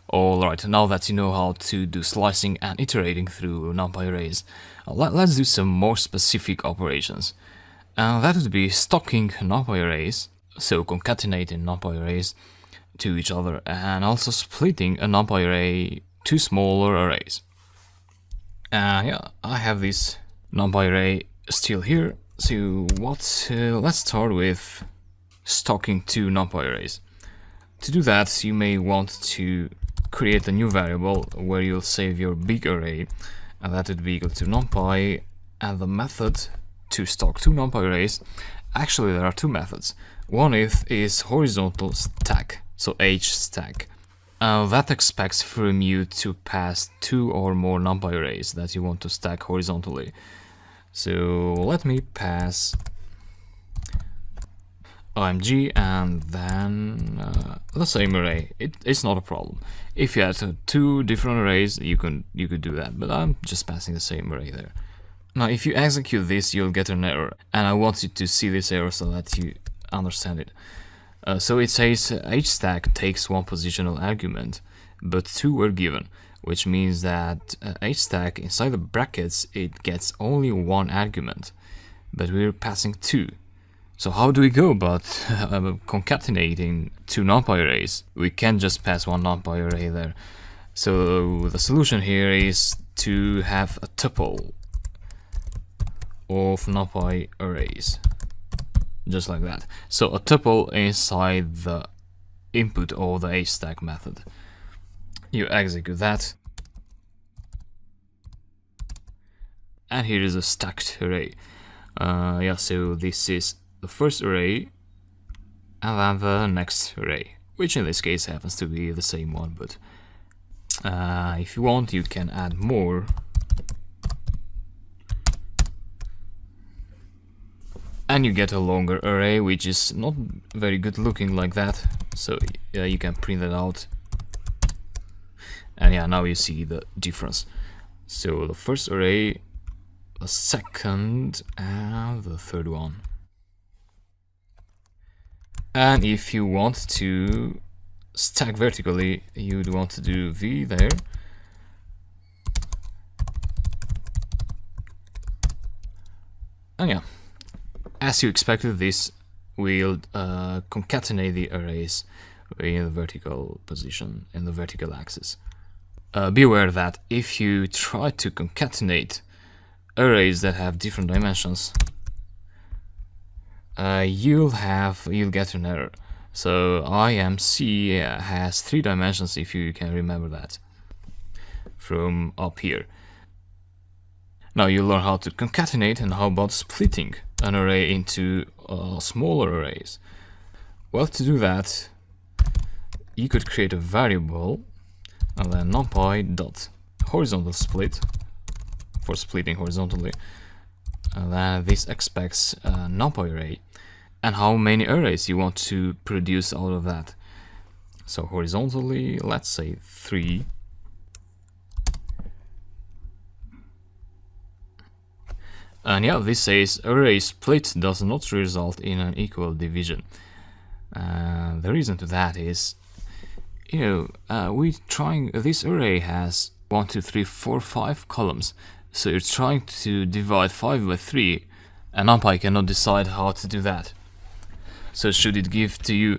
Alright, now that you know how to do slicing and iterating through NumPy arrays, let's do some more specific operations. And that would be stocking NumPy arrays, so concatenating NumPy arrays to each other, and also splitting a NumPy array to smaller arrays. Yeah, I have this NumPy array still here, so let's start with stocking two NumPy arrays. To do that, you may want to create a new variable where you'll save your big array, and that would be equal to NumPy and the method to stock two NumPy arrays. Actually, there are two methods. One is horizontal stack, so hstack. That expects from you to pass two or more NumPy arrays that you want to stack horizontally. So let me pass OMG and then the same array. It's not a problem. If you had two different arrays, you could do that, but I'm just passing the same array there. Now, if you execute this, you'll get an error, and I want you to see this error so that you understand it. So it says hstack takes one positional argument, but two were given, which means that hstack inside the brackets it gets only one argument, but we're passing two. So how do we go about concatenating two NumPy arrays? We can't just pass one NumPy array there. So the solution here is to have a tuple of NumPy arrays, just like that. So a tuple inside the input of the hstack method. You execute that, and here is a stacked array. Yeah, so this is the first array and then the next array, which in this case happens to be the same one, but if you want you can add more. And you get a longer array, which is not very good looking like that, so you can print that out. And yeah, now you see the difference. So the first array, the second, and the third one. And if you want to stack vertically, you'd want to do V there. And yeah, as you expected, this will concatenate the arrays in the vertical position, in the vertical axis. Be aware that if you try to concatenate arrays that have different dimensions, you'll get an error. So IMC has 3 dimensions, if you can remember that from up here. Now you'll learn how to concatenate and how about splitting an array into smaller arrays. Well, to do that, you could create a variable and then numpy dot horizontal split for splitting horizontally, and then this expects a numpy array and how many arrays you want to produce out of that. So horizontally, let's say 3. And yeah, this says array split does not result in an equal division. The reason to that is, this array has 1, 2, 3, 4, 5 columns. So you're trying to divide 5 by 3, and NumPy cannot decide how to do that. So should it give to you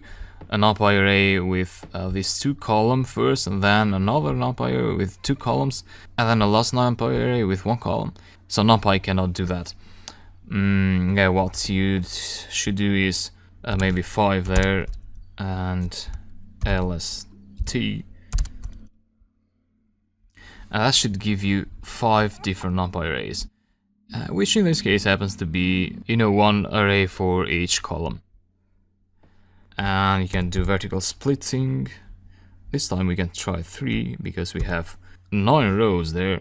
a NumPy array with these 2 columns first, and then another NumPy array with 2 columns, and then a last NumPy array with 1 column? So NumPy cannot do that. Yeah, what you should do is maybe 5 there and LST, and that should give you 5 different NumPy arrays, which in this case happens to be 1 array for each column. And you can do vertical splitting. This time we can try 3 because we have 9 rows there.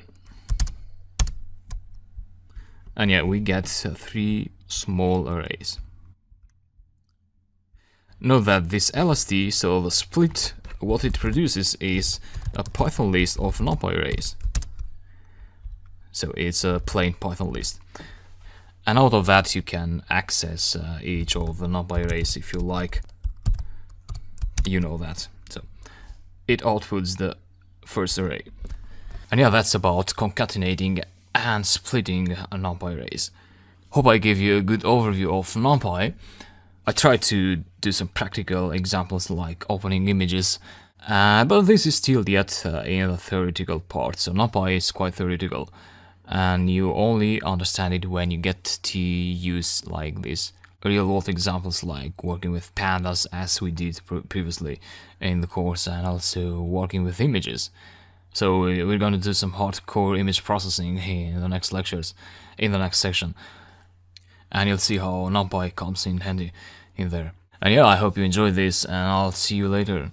And yeah, we get 3 small arrays. Note that this LST, so the split, what it produces is a Python list of NumPy arrays. So it's a plain Python list. And out of that you can access each of the NumPy arrays if you like. You know that. So it outputs the first array. And yeah, that's about concatenating and splitting NumPy arrays. Hope I gave you a good overview of NumPy. I tried to do some practical examples like opening images, but this is still yet in the theoretical part, so NumPy is quite theoretical, and you only understand it when you get to use like these real-world examples like working with pandas as we did previously in the course, and also working with images. So we're going to do some hardcore image processing in the next lectures, in the next section. And you'll see how NumPy comes in handy in there. And yeah, I hope you enjoyed this, and I'll see you later.